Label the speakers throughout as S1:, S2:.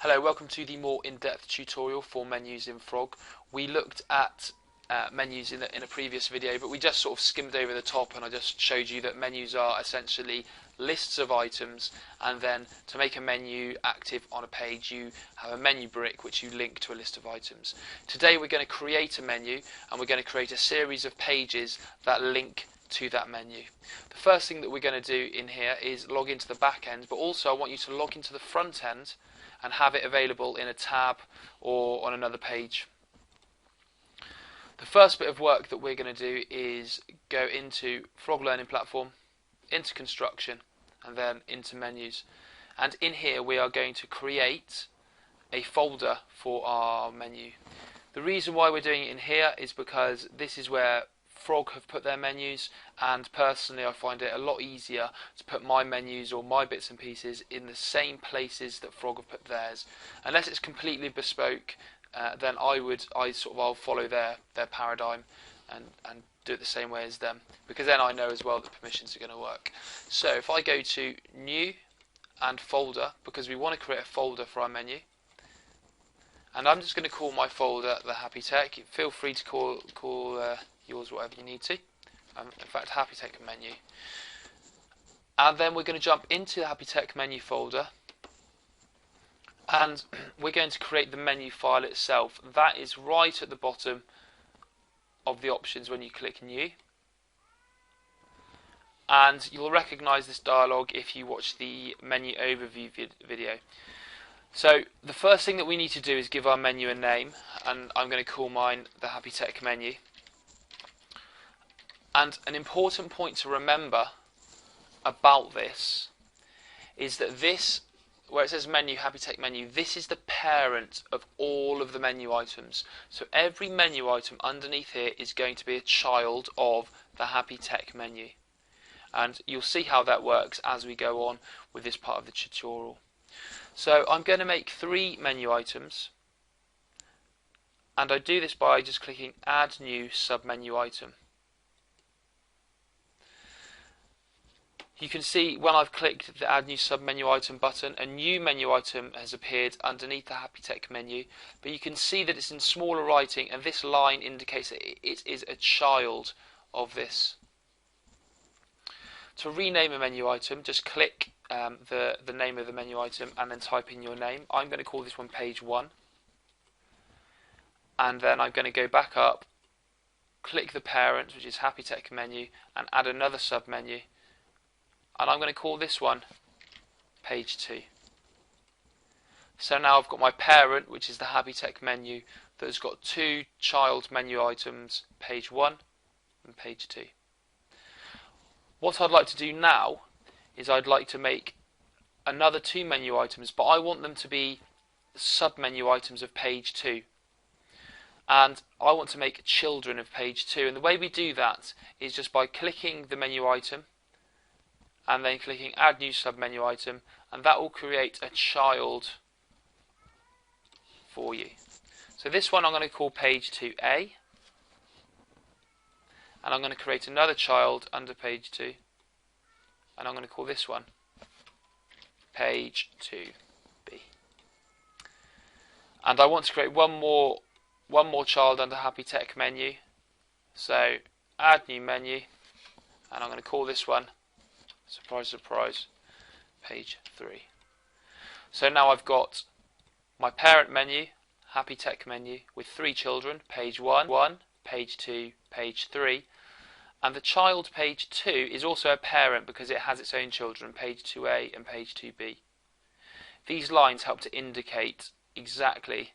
S1: Hello, welcome to the more in-depth tutorial for menus in Frog. We looked at menus in a previous video, but we just sort of skimmed over the top and I just showed you that menus are essentially lists of items, and then to make a menu active on a page you have a menu brick which you link to a list of items. Today we're going to create a menu and we're going to create a series of pages that link to that menu. The first thing that we're going to do in here is log into the back end, but also I want you to log into the front end and have it available in a tab or on another page. The first bit of work that we're going to do is go into Frog Learning Platform, into Construction, and then into Menus. And in here we are going to create a folder for our menu. The reason why we're doing it in here is because this is where Frog have put their menus, and personally I find it a lot easier to put my menus or my bits and pieces in the same places that Frog have put theirs. Unless it's completely bespoke, then I'll follow their paradigm and do it the same way as them, because then I know as well that permissions are going to work. So if I go to New and Folder, because we want to create a folder for our menu, and I'm just going to call my folder the Happy Tech. Feel free to call yours whatever you need to. In fact, Happy Tech menu. And then we're going to jump into the Happy Tech menu folder, and we're going to create the menu file itself. That is right at the bottom of the options when you click New. And you'll recognise this dialog if you watch the menu overview video. So the first thing that we need to do is give our menu a name, and I'm going to call mine the Happy Tech menu. And an important point to remember about this is that this, where it says menu, Happy Tech menu, this is the parent of all of the menu items. So every menu item underneath here is going to be a child of the Happy Tech menu. And you'll see how that works as we go on with this part of the tutorial. So I'm going to make 3 menu items, and I do this by just clicking Add New Submenu Item. You can see when I've clicked the Add New Submenu Item button, a new menu item has appeared underneath the Happy Tech menu, but you can see that it's in smaller writing, and this line indicates that it is a child of this. To rename a menu item, just click the name of the menu item and then type in your name. I'm going to call this one Page 1, and then I'm going to go back up, click the parent, which is Happy Tech menu, and add another submenu, and I'm going to call this one Page 2. So now I've got my parent, which is the Happy Tech menu, that has got 2 child menu items, Page 1 and Page 2. What I'd like to do now is I'd like to make another 2 menu items, but I want them to be sub-menu items of Page 2. And I want to make children of Page 2. And the way we do that is just by clicking the menu item and then clicking Add New Submenu Item, and that will create a child for you. So this one I'm going to call Page 2A. And I'm going to create another child under Page 2, and I'm going to call this one Page 2B. And I want to create one more child under Happy Tech menu, so Add New Menu, and I'm going to call this one, surprise surprise, Page 3. So now I've got my parent menu, Happy Tech menu, with 3 children, Page 1, Page 2, Page 3. And the child Page 2 is also a parent because it has its own children, Page 2A and Page 2B. These lines help to indicate exactly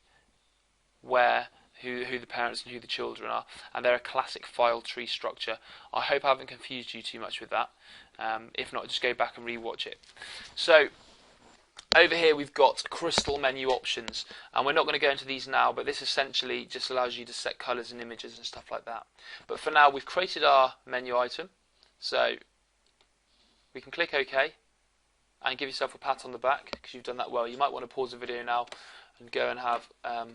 S1: who the parents and who the children are, and they're a classic file tree structure. I hope I haven't confused you too much with that. If not, just go back and re-watch it. So over here we've got crystal menu options, and we're not going to go into these now, but this essentially just allows you to set colours and images and stuff like that. But for now we've created our menu item, so we can click OK and give yourself a pat on the back because you've done that well. You might want to pause the video now and go and have a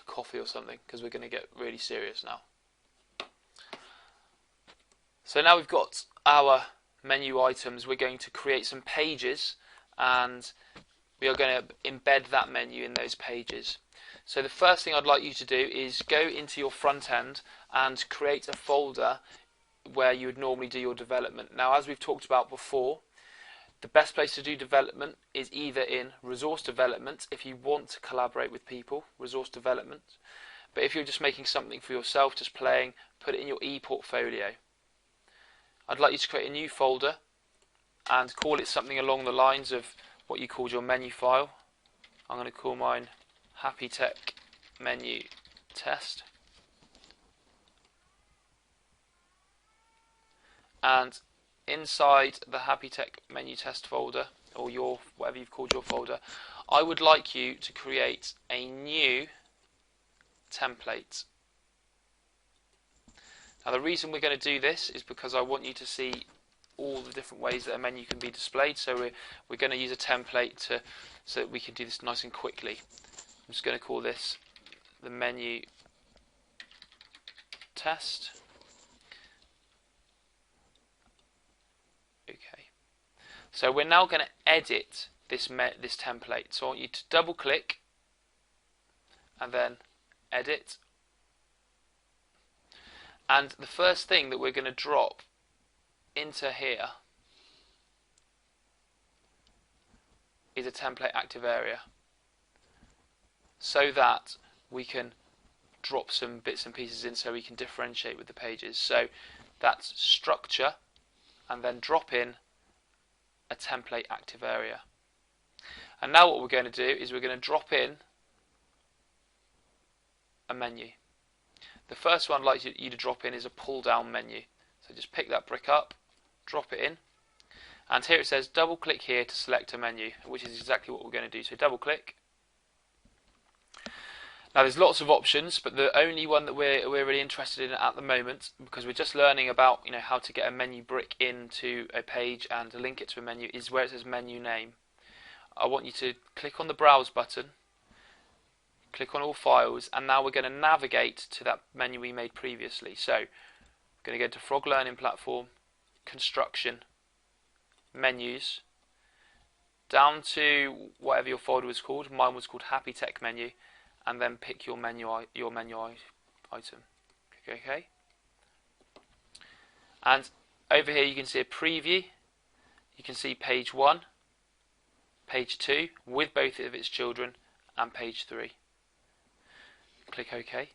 S1: coffee or something, because we're going to get really serious now. So now we've got our menu items, we're going to create some pages, and we are going to embed that menu in those pages. So the first thing I'd like you to do is go into your front end and create a folder where you would normally do your development. Now, as we've talked about before, the best place to do development is either in resource development, if you want to collaborate with people, resource development. But if you're just making something for yourself, just playing, put it in your ePortfolio. I'd like you to create a new folder and call it something along the lines of what you called your menu file. I'm going to call mine Happy Tech Menu Test. And inside the Happy Tech Menu Test folder, or your whatever you've called your folder, I would like you to create a new template. Now the reason we're going to do this is because I want you to see all the different ways that a menu can be displayed. So we're going to use a template so that we can do this nice and quickly. I'm just going to call this the menu test. Okay. So we're now going to edit this template. So I want you to double click and then edit. And the first thing that we're going to drop into here is a template active area, so that we can drop some bits and pieces in so we can differentiate with the pages. So that's structure, and then drop in a template active area. And now what we're going to do is we're going to drop in a menu. The first one I'd like you to drop in is a pull down menu. So just pick that brick up, drop it in, and here it says double click here to select a menu, which is exactly what we're going to do. So double click. Now there's lots of options, but the only one that we're really interested in at the moment, because we're just learning about how to get a menu brick into a page and link it to a menu, is where it says menu name. I want you to click on the browse button, click on all files, and now we're going to navigate to that menu we made previously. So we're going to go to Frog Learning Platform, Construction, Menus, down to whatever your folder was called. Mine was called Happy Tech Menu, and then pick your menu item. Click OK. And over here you can see a preview. You can see page 1, page 2 with both of its children, and page 3. Click OK,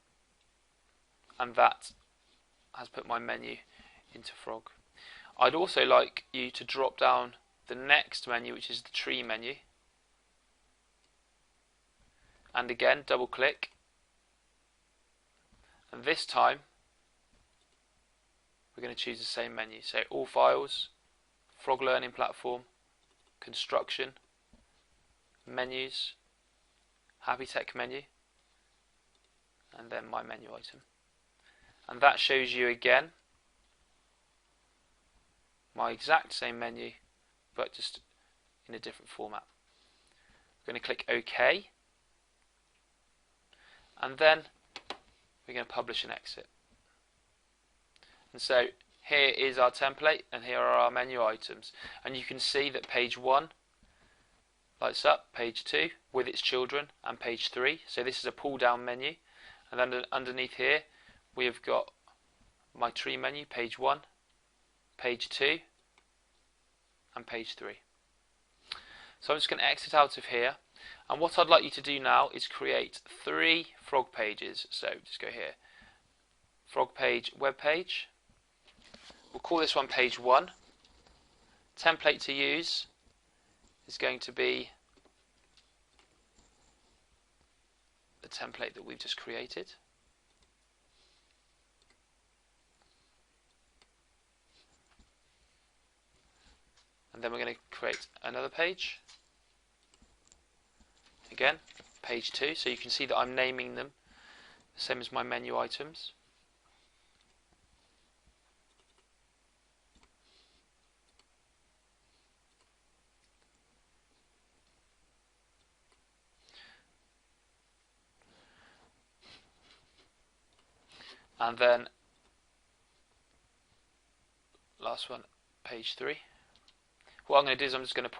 S1: and that has put my menu into Frog. I'd also like you to drop down the next menu, which is the tree menu, and again double click, and this time we're going to choose the same menu. So all files, Frog Learning Platform, Construction, Menus, Happy Tech Menu, and then my menu item. And that shows you again my exact same menu, but just in a different format. We're going to click OK, and then we're going to publish and exit. And so here is our template, and here are our menu items. And you can see that page 1 lights up, page 2 with its children, and page 3. So this is a pull down menu. And then underneath here we have got my tree menu, page 1, page 2, and page 3. So I'm just going to exit out of here, and what I'd like you to do now is create 3 Frog pages. So just go here, Frog page, web page. We'll call this one page 1. Template to use is going to be the template that we've just created. And then we're going to create another page. Again, page 2, so you can see that I'm naming them the same as my menu items. And then last one, page 3. What I'm going to do is I'm just going to